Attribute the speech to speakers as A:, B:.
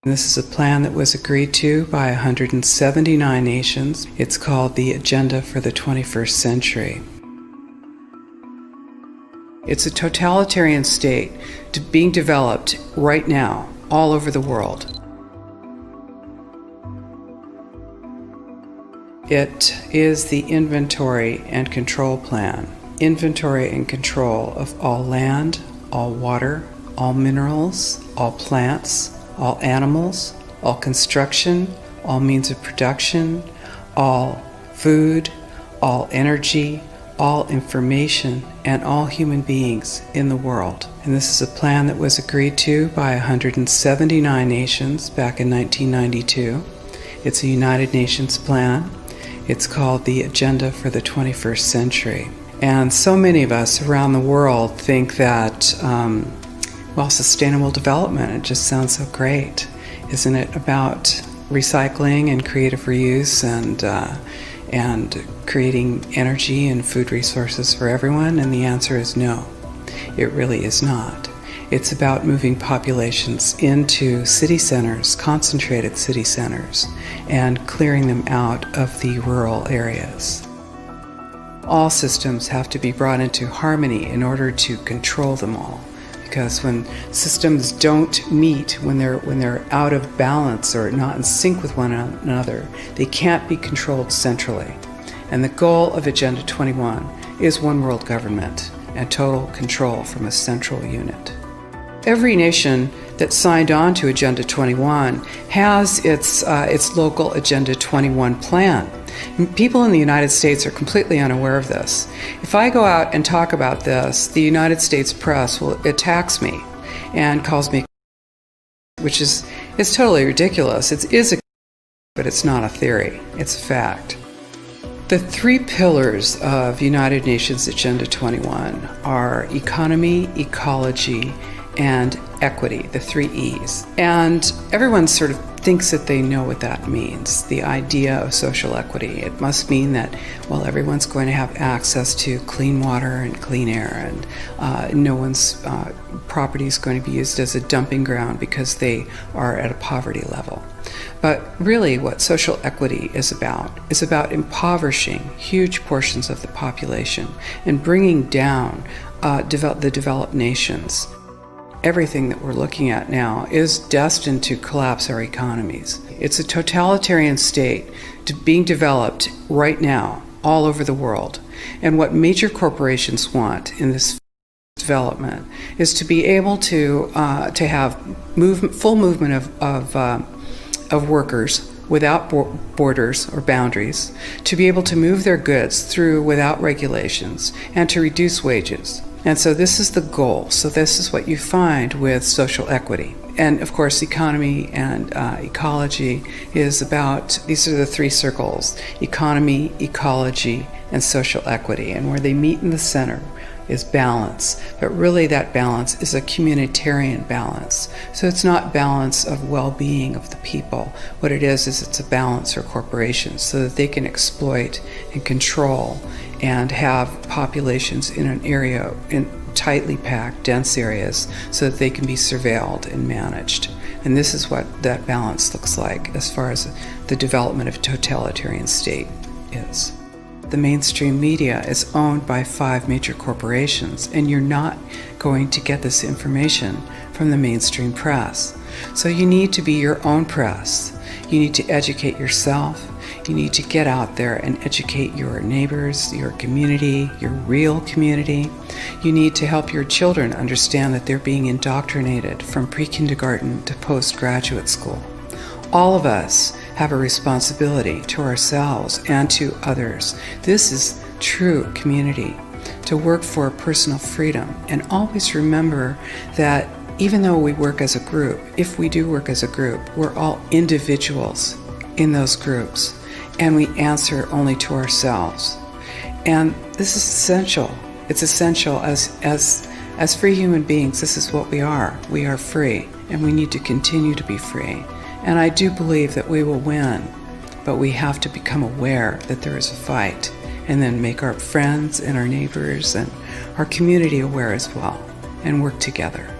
A: This is a plan that was agreed to by 179 nations. It's called the Agenda for the 21st Century. It's a totalitarian state being developed right now all over the world. It is the inventory and control plan. Inventory and control of all land, all water, all minerals, all plants, all animals, all construction, all means of production, all food, all energy, all information, and all human beings in the world. And this is a plan that was agreed to by 179 nations back in 1992. It's a United Nations plan. It's called the Agenda for the 21st Century. And so many of us around the world think that sustainable development, it just sounds so great. Isn't it about recycling and creative reuse and creating energy and food resources for everyone? And the answer is no, it really is not. It's about moving populations into city centers, concentrated city centers, and clearing them out of the rural areas. All systems have to be brought into harmony in order to control them all. Because when systems don't meet, when they're out of balance or not in sync with one another, they can't be controlled centrally. And the goal of Agenda 21 is one world government and total control from a central unit. Every nation that signed on to Agenda 21 has its local Agenda 21 plan. People in the United States are completely unaware of this. If I go out and talk about this, the United States press attacks me and calls me, which is totally ridiculous. It is but it's not a theory. It's a fact. The three pillars of United Nations Agenda 21 are economy, ecology, and equity, the three E's. And everyone sort of thinks that they know what that means, the idea of social equity. It must mean that, everyone's going to have access to clean water and clean air, and no one's property is going to be used as a dumping ground because they are at a poverty level. But really what social equity is about impoverishing huge portions of the population and bringing down the developed nations. Everything that we're looking at now is destined to collapse our economies. It's a totalitarian state being developed right now all over the world. And what major corporations want in this development is to be able to have full movement of workers without borders or boundaries, to be able to move their goods through without regulations, and to reduce wages. And so this is the goal. So this is what you find with social equity. And of course, economy and ecology is about, these are the three circles: economy, ecology, and social equity. And where they meet in the center is balance. But really that balance is a communitarian balance. So it's not balance of well-being of the people. What it is it's a balance for corporations so that they can exploit and control and have populations in an area, in tightly packed, dense areas, so that they can be surveilled and managed. And this is what that balance looks like as far as the development of a totalitarian state is. The mainstream media is owned by 5 major corporations, and you're not going to get this information from the mainstream press. So you need to be your own press. You need to educate yourself. You need to get out there and educate your neighbors, your community, your real community. You need to help your children understand that they're being indoctrinated from pre-kindergarten to postgraduate school. All of us have a responsibility to ourselves and to others. This is true community, to work for personal freedom. And always remember that even though we work as a group, if we do work as a group, we're all individuals in those groups, and we answer only to ourselves. And this is essential. It's essential as free human beings. This is what we are. We are free, and we need to continue to be free. And I do believe that we will win, but we have to become aware that there is a fight, and then make our friends and our neighbors and our community aware as well, and work together.